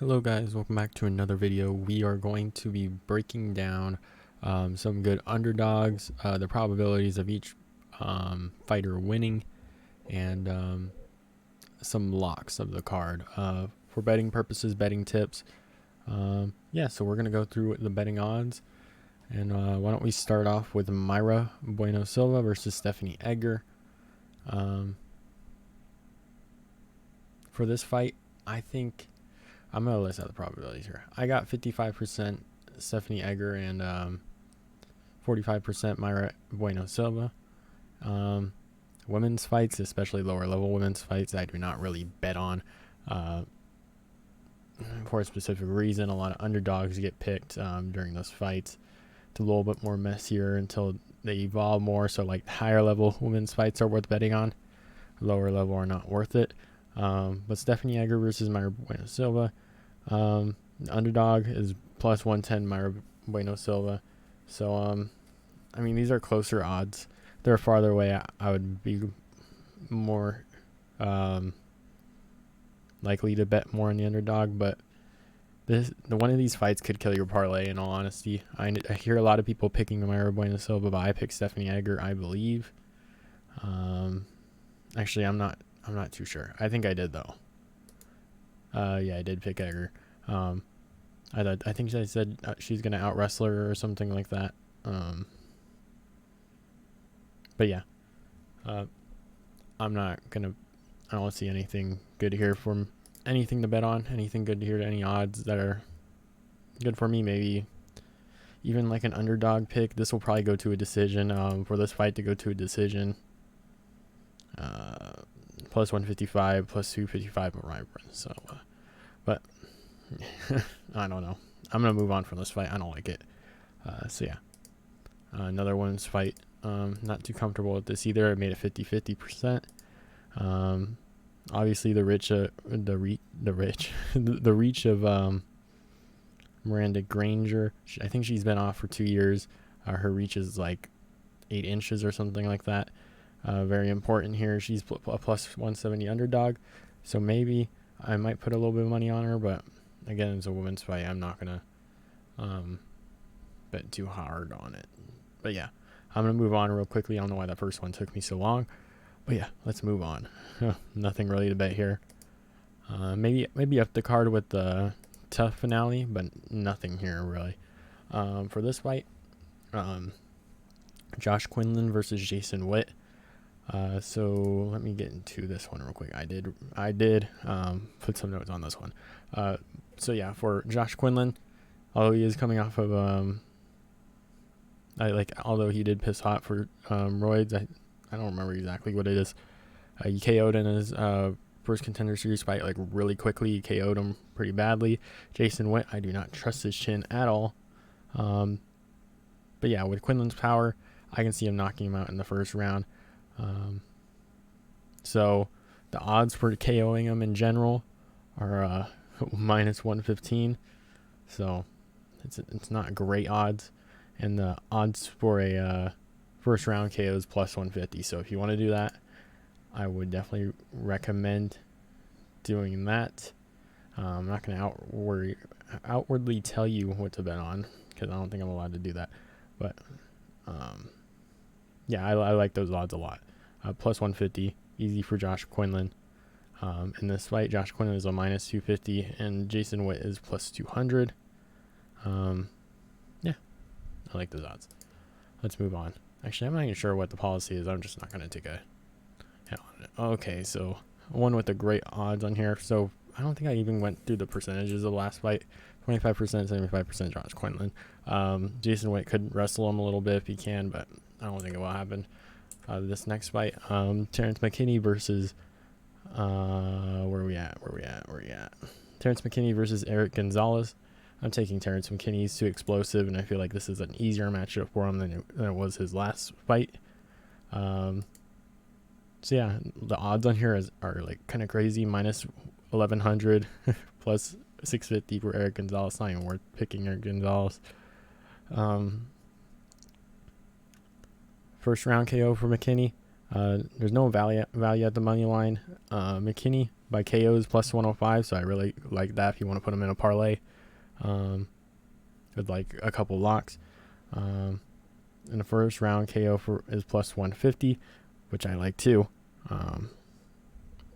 Hello guys, welcome back to another video. We are going to be breaking down some good underdogs, the probabilities of each fighter winning, and some locks of the card. For betting purposes, betting tips. Yeah, so we're going to go through the betting odds. And why don't we start off with Mayra Bueno Silva versus Stephenie Edgar. For this fight, I think I'm going to list out the probabilities here. I got 55% Stephenie Edgar and 45% Mayra Bueno Silva. Women's fights, especially lower level women's fights, I do not really bet on for a specific reason. A lot of underdogs get picked during those fights. It's a little bit more messier until they evolve more. So like higher level women's fights are worth betting on. Lower level are not worth it. But Stephenie Edgar versus Mayra Bueno Silva. The underdog is plus 110 Mayra Bueno Silva. So, I mean, these are closer odds. They're farther away. I would be more likely to bet more on the underdog. But the one of these fights could kill your parlay, in all honesty. I hear a lot of people picking Mayra Bueno Silva, but I picked Stephenie Edgar, I believe. Actually, I'm not too sure. I think I did though. Yeah, I did pick Edgar. I think I said she's gonna out wrestle her or something like that. But yeah, I'm not gonna. I don't see anything good here from anything to bet on. Anything good here to any odds that are good for me. Maybe even like an underdog pick. This will probably go to a decision. For this fight to go to a decision. Plus 155, plus 255 Ryan. So, but I don't know. I'm gonna move on from this fight. I don't like it. So yeah, another women's fight. Not too comfortable with this either. I made it 50-50%. Obviously the reach of Miranda Granger. I think she's been off for 2 years. Her reach is like 8 inches or something like that. Very important here. She's a plus 170 underdog, so maybe I might put a little bit of money on her, but again, it's a women's fight. I'm not gonna bet too hard on it. But yeah, I'm gonna move on real quickly. I don't know why that first one took me so long, but yeah, let's move on. Nothing really to bet here. Maybe up the card with the tough finale, but nothing here really. For this fight, Josh Quinlan versus Jason Witt. So let me get into this one real quick. I did put some notes on this one. So yeah, for Josh Quinlan, although he is coming off of although he did piss hot for roids, I don't remember exactly what it is. He KO'd in his first Contender Series fight like really quickly. He KO'd him pretty badly. Jason Witt, I do not trust his chin at all. But yeah, with Quinlan's power, I can see him knocking him out in the first round. So the odds for KOing him in general are minus 115. So it's not great odds, and the odds for a first round KO is plus 150. So if you want to do that, I would definitely recommend doing that. I'm not going to outwardly tell you what to bet on, because I don't think I'm allowed to do that. But yeah, I like those odds a lot. Plus 150, easy for Josh Quinlan. In this fight, Josh Quinlan is a minus 250, and Jason Witt is plus 200. Yeah, I like those odds. Let's move on. Actually, I'm not even sure what the policy is. I'm just not going to take a hit on it. Okay, so one with the great odds on here. So I don't think I even went through the percentages of the last fight. 25%, 75% Josh Quinlan. Jason Witt could wrestle him a little bit if he can, but I don't think it will happen. This next fight, Terrance McKinney versus where we at? Terrance McKinney versus Erick Gonzalez. I'm taking Terrance McKinney. He's too explosive, and I feel like this is an easier matchup for him than it was his last fight. So yeah, the odds on here are like kind of crazy. Minus 1100 plus 650 for Erick Gonzalez. Not even worth picking Erick Gonzalez. First round KO for McKinney. There's no value at the money line. McKinney by KOs plus 105, so I really like that if you want to put them in a parlay with like a couple locks. In the first round, KO is plus 150, which I like too. So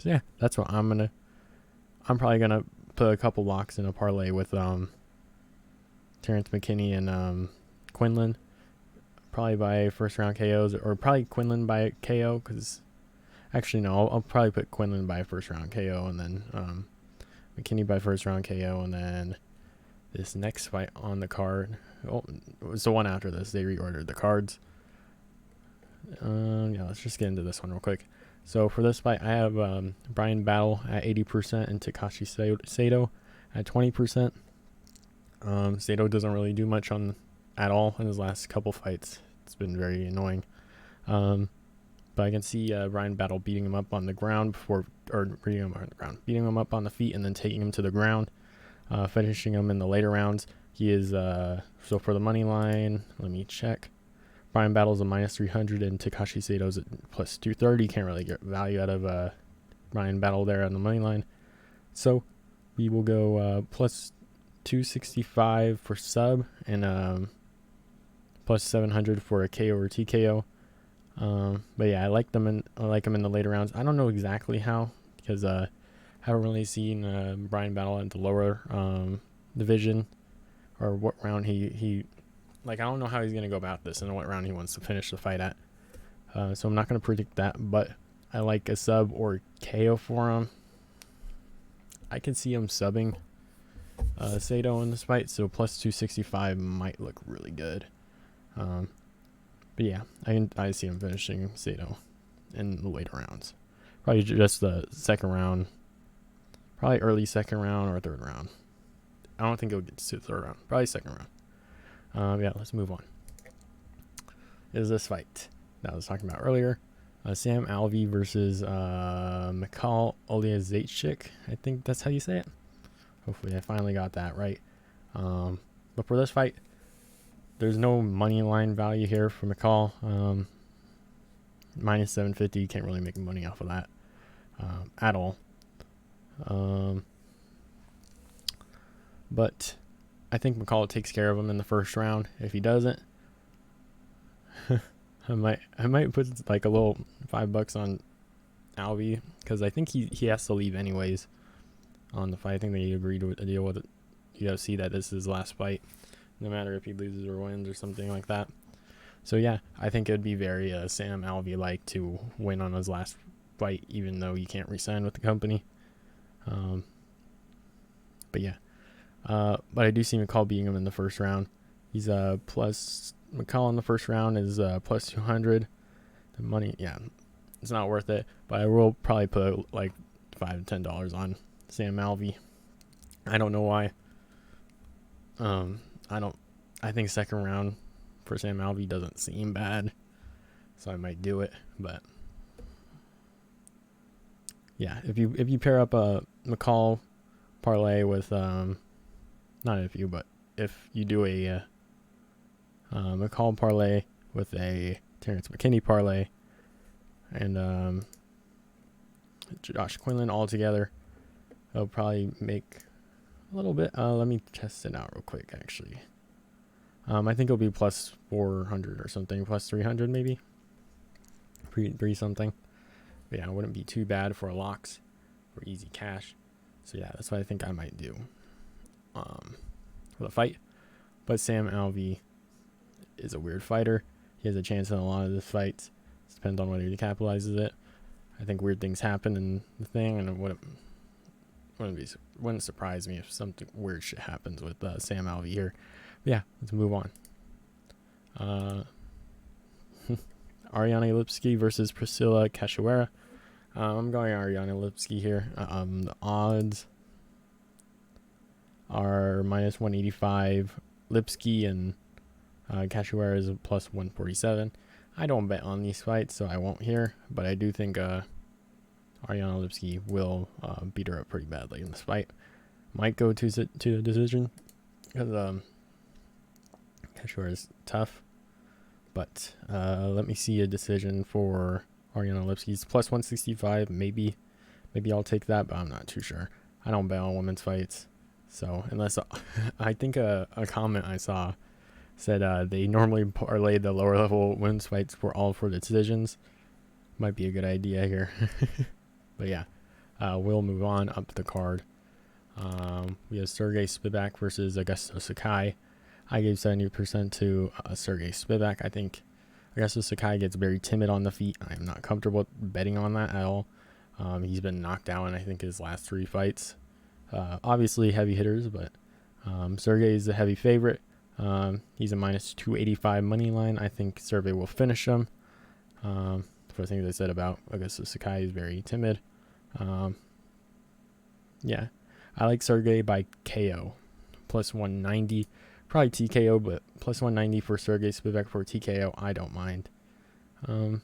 yeah, that's what I'm probably gonna put a couple locks in a parlay with Terrance, McKinney, and Quinlan. Probably by first round KOs, or probably Quinlan by KO, because actually no, I'll probably put Quinlan by first round KO, and then McKinney by first round KO, and then this next fight on the card. Oh, it was the one after this. They reordered the cards. Yeah, let's just get into this one real quick. So for this fight, I have Bryan Battle at 80% and Takashi Sato at 20%. Sato doesn't really do much at all in his last couple fights. It's been very annoying. But I can see Bryan Battle beating him up on the ground beating him up on the feet and then taking him to the ground, finishing him in the later rounds. He is so for the money line, let me check. Bryan Battle's a minus 300 and Takashi Sato's at plus 230. Can't really get value out of Bryan Battle there on the money line. So we will go plus 265 for sub and plus 700 for a KO or TKO. But yeah, I like him in the later rounds. I don't know exactly how, because I haven't really seen Bryan Battle in the lower division, or what round he I don't know how he's gonna go about this and what round he wants to finish the fight at. So I'm not gonna predict that, but I like a sub or KO for him. I can see him subbing Sato in this fight, so plus 265 might look really good. But yeah, I see him finishing Sato in the later rounds. Probably just the second round. Probably early second round or third round. I don't think he'll get to the third round. Probably second round. Yeah, let's move on. Is this fight that I was talking about earlier? Sam Alvey versus Michal Oleksiejczuk. I think that's how you say it. Hopefully I finally got that right. But for this fight, there's no money line value here for Michal. Minus 750. You can't really make money off of that at all. But I think Michal takes care of him in the first round. If he doesn't, I might put like a little $5 on Alvey, because I think he has to leave anyways on the fight. I think they agreed to a deal with it. UFC that this is his last fight, no matter if he loses or wins or something like that. So yeah, I think it'd be very Sam Alvey like to win on his last fight, even though he can't re-sign with the company. But yeah, but I do see Michal beating him in the first round. He's Michal in the first round is plus 200. The money, yeah, it's not worth it. But I will probably put like $5 to $10 on Sam Alvey. I don't know why. I think second round for Sam Alvey doesn't seem bad, so I might do it. But yeah, if you pair up a Michal parlay with if you do a Michal parlay with a Terrance McKinney parlay and Josh Quinlan all together, it'll probably make a little bit. Let me test it out real quick, actually. I think it'll be plus 400 or something, plus 300 maybe. Pre something. But yeah, it wouldn't be too bad for locks or easy cash. So yeah, that's what I think I might do for the fight. But Sam Alvey is a weird fighter. He has a chance in a lot of the fights. It depends on whether he capitalizes it. I think weird things happen in the thing, and it wouldn't surprise me if something weird shit happens with Sam Alvey here. But yeah, let's move on. Ariane Lipski versus Priscila Cachoeira. I'm going Ariane Lipski here. The odds are minus 185. Lipski and Cachoeira is a plus 147. I don't bet on these fights, so I won't here. But I do think Ariane Lipski will beat her up pretty badly in this fight. Might go to the decision, because Cachoeira is tough. But let me see a decision for Ariane Lipski's plus 165, maybe Maybe I'll take that, but I'm not too sure. I don't bet on women's fights. So unless I think a comment I saw said they normally parlay the lower level women's fights for all for the decisions. Might be a good idea here. But yeah, we'll move on up the card. We have Sergey Spivak versus Augusto Sakai. I gave 70% to Sergey Spivak. I think Augusto Sakai gets very timid on the feet. I'm not comfortable betting on that at all. He's been knocked out in, I think, his last 3 fights. Obviously heavy hitters, but Sergey is the heavy favorite. He's a minus 285 money line. I think Sergey will finish him. For the things I said about Augusto Sakai is very timid. Yeah, I like Sergey by KO, plus 190. Probably TKO, but plus 190 for Sergey Spivak for TKO. I don't mind. You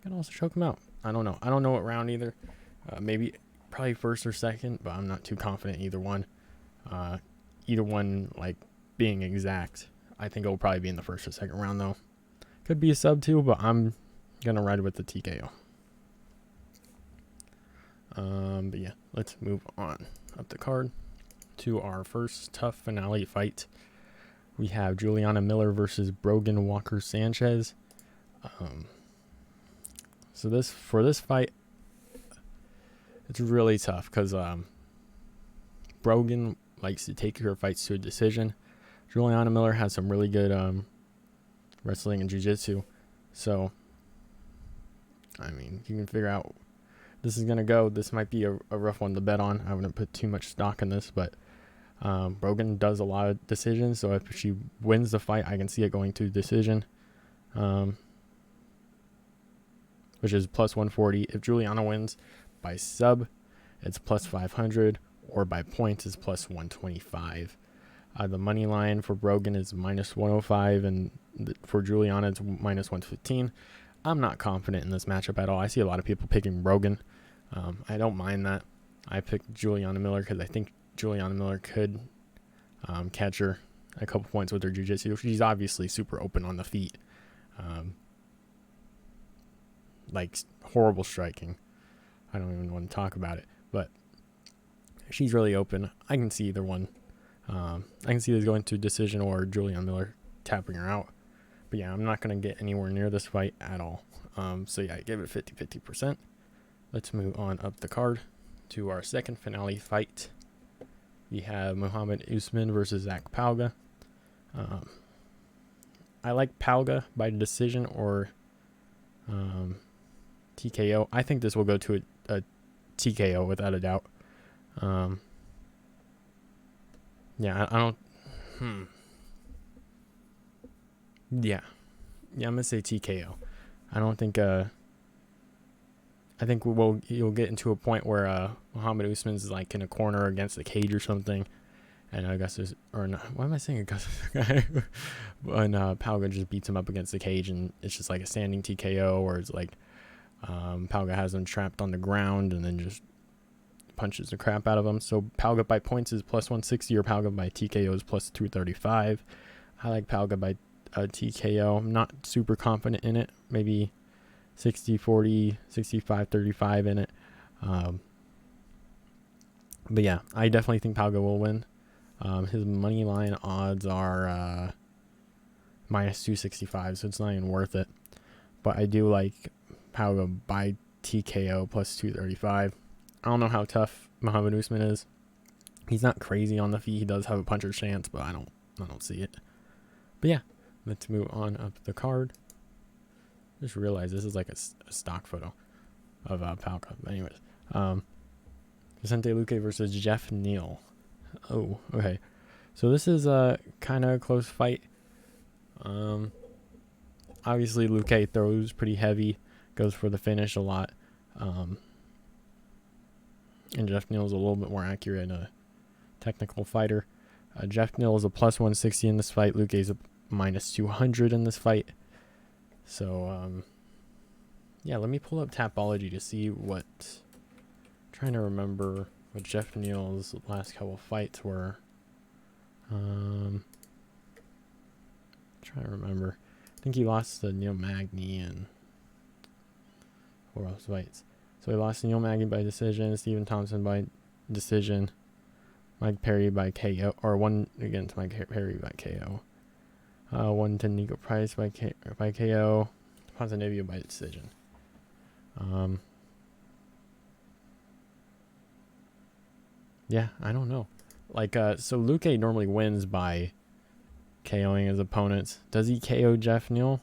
can also choke him out. I don't know. I don't know what round either. Maybe probably first or second, but I'm not too confident either one. Either one like being exact. I think it'll probably be in the first or second round though. Could be a sub too, but I'm gonna ride with the TKO. But yeah, let's move on up the card to our first tough finale fight. We have Juliana Miller versus Brogan Walker Sanchez. So this fight, it's really tough because Brogan likes to take her fights to a decision. Juliana Miller has some really good wrestling and jiu-jitsu. So, I mean, you can figure out this is going to go. This might be a rough one to bet on. I wouldn't put too much stock in this, but Brogan does a lot of decisions. So if she wins the fight, I can see it going to decision, which is plus 140. If Juliana wins by sub, it's plus 500, or by points is plus 125. The money line for Brogan is minus 105, and for Juliana it's minus 115. I'm not confident in this matchup at all. I see a lot of people picking Brogan. I don't mind that. I picked Juliana Miller because I think Juliana Miller could catch her a couple points with her jiu-jitsu. She's obviously super open on the feet. Like horrible striking. I don't even want to talk about it, but she's really open. I can see either one. I can see this going to decision or Juliana Miller tapping her out. But yeah, I'm not going to get anywhere near this fight at all. So yeah, I gave it 50-50%. Let's move on up the card to our second finale fight. We have Muhammad Usman versus Zach Palga. I like Palga by decision or TKO. I think this will go to a TKO without a doubt. Yeah, I don't... Yeah, I'm going to say TKO. I don't think... I think you'll get into a point where Muhammad Usman's like in a corner against the cage or something, and Augustus, or not, why am I saying Augustus? And Palga just beats him up against the cage, and it's just like a standing TKO, or it's like Palga has him trapped on the ground and then just punches the crap out of him. So Palga by points is plus 160, or Palga by TKO is plus 235. I like Palga by TKO. I'm not super confident in it. Maybe 60-40, 65-35 in it. But yeah, I definitely think Palga will win. His money line odds are minus 265, so it's not even worth it. But I do like Palga by TKO plus 235. I don't know how tough Muhammad Usman is. He's not crazy on the feet. He does have a puncher's chance, but I don't see it. But yeah, let's move on up the card. Just realized this is like a stock photo of Palka. But anyways, Vicente Luque versus Geoff Neal. Oh, okay. So this is a kind of close fight. Obviously Luque throws pretty heavy, goes for the finish a lot. And Geoff Neal is a little bit more accurate and a technical fighter. Geoff Neal is a plus 160 in this fight. Luque is a minus 200 in this fight. So, yeah, let me pull up Tapology to see what... trying to remember what Geoff Neal's last couple fights were. Trying to remember. I think he lost to Neil Magny and 4 else fights. So So he lost to Neal Magny by decision, Stephen Thompson by decision, Mike Perry by KO, or one against Mike Perry by KO. One to Nico Price by KO, Ponzinibbio by decision. Yeah, I don't know. Like, so Luque normally wins by KOing his opponents. Does he KO Geoff Neal?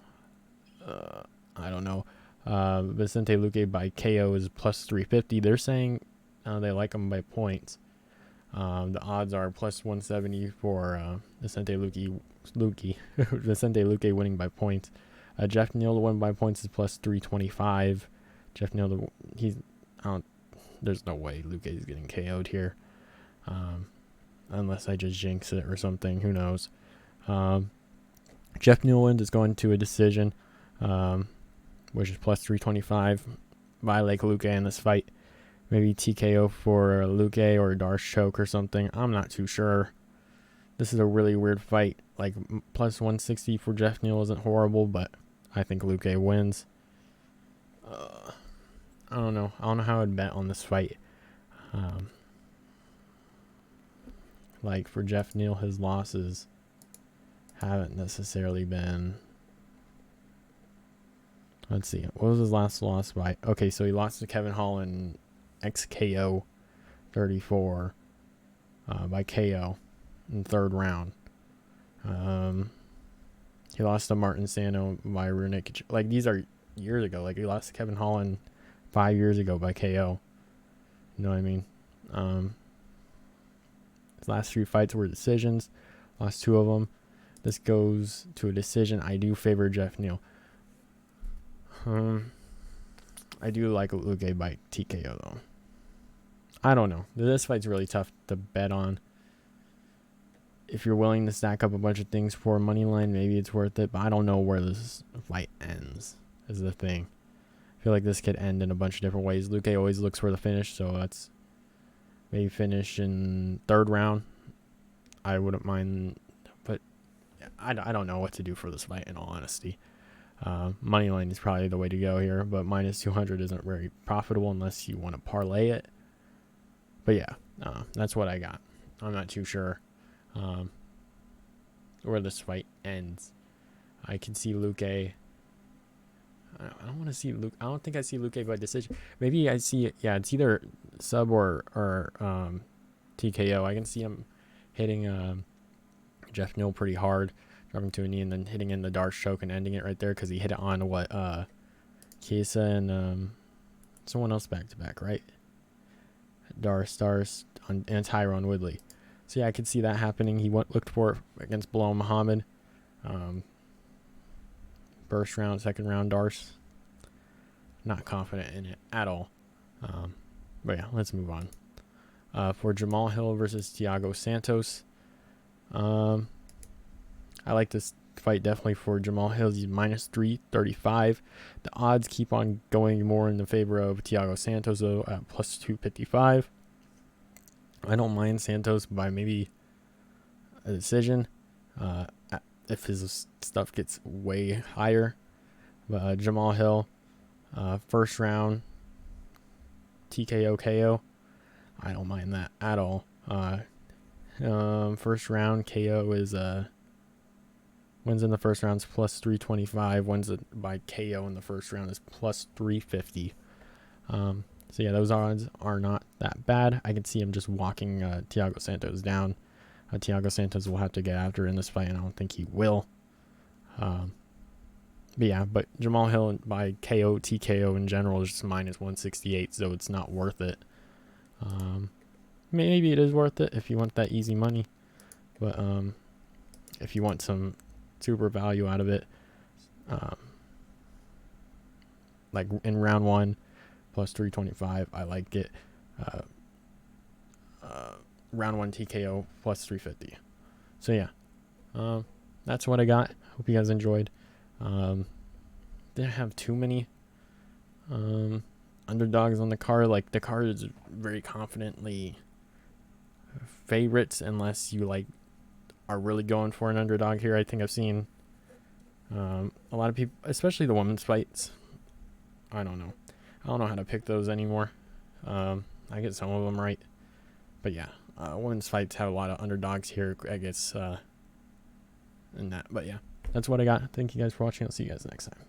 I don't know. Vicente Luque by KO is plus 350. They're saying they like him by points. The odds are plus 170 for Vicente Luque winning by points. Geoff Neal to win by points is plus 325. Geoff Neal, there's no way Luque is getting KO'd here. Unless I just jinx it or something. Who knows? Geoff Neal wins is going to a decision, which is plus 325. I like Luque in this fight. Maybe TKO for Luque or Darce choke or something. I'm not too sure. This is a really weird fight. Like, plus 160 for Geoff Neal isn't horrible, but I think Luque wins. I don't know. I don't know how I'd bet on this fight. Like, for Geoff Neal, his losses haven't necessarily been... Let's see. What was his last loss by? Okay, so he lost to Kevin Hall in XKO 34 by KO in the third round. He lost to Martin Sano by Runic. Like, these are years ago. Like, he lost to Kevin Holland 5 years ago by KO. You know what I mean? His last 3 fights were decisions. Lost 2 of them. This goes to a decision. I do favor Geoff Neal. I do like Luque by TKO, though. I don't know. This fight's really tough to bet on. If you're willing to stack up a bunch of things for a money line, maybe it's worth it. But I don't know where this fight ends, is the thing. I feel like this could end in a bunch of different ways. Luque always looks for the finish, so that's maybe finish in third round. I wouldn't mind, but I don't know what to do for this fight, in all honesty. Money line is probably the way to go here, but minus 200 isn't very profitable unless you want to parlay it. But yeah, that's what I got. I'm not too sure where this fight ends. I can see Luque. I don't want to see Luque. I don't think I see Luque by decision. Maybe I see it. Yeah, it's either sub or TKO. I can see him hitting Geoff Neal pretty hard, dropping to a knee, and then hitting in the Darce choke and ending it right there because he hit it on what Chiesa and someone else back to back, right? Darce and Tyron Woodley. So yeah, I could see that happening. He looked for it against Bilal Muhammad. First round, second round, Darce. Not confident in it at all. But yeah, let's move on. For Jamahal versus Thiago Santos. I like this fight definitely for Jamahal. He's minus 335. The odds keep on going more in the favor of Thiago Santos, though, at plus 255. I don't mind Santos by maybe a decision if his stuff gets way higher. But Jamahal, first round TKO KO, I don't mind that at all. First round KO is wins in the first round is plus 325. Wins it by KO in the first round is plus 350. So yeah, those odds are not that bad. I can see him just walking Thiago Santos down. Thiago Santos will have to get after in this fight, and I don't think he will. But yeah, but Jamahal by KO, TKO in general is just minus 168, so it's not worth it. Maybe it is worth it if you want that easy money, but if you want some super value out of it, like in round 1, plus 325, I like it. Round 1 TKO plus 350. So yeah, that's what I got. Hope you guys enjoyed. Didn't have too many underdogs on the card. Like, the card is very confidently favorites unless you like are really going for an underdog here. I think I've seen a lot of people, especially the women's fights. I don't know. I don't know how to pick those anymore. I get some of them right. But yeah, women's fights have a lot of underdogs here, I guess, in that. But yeah, that's what I got. Thank you guys for watching. I'll see you guys next time.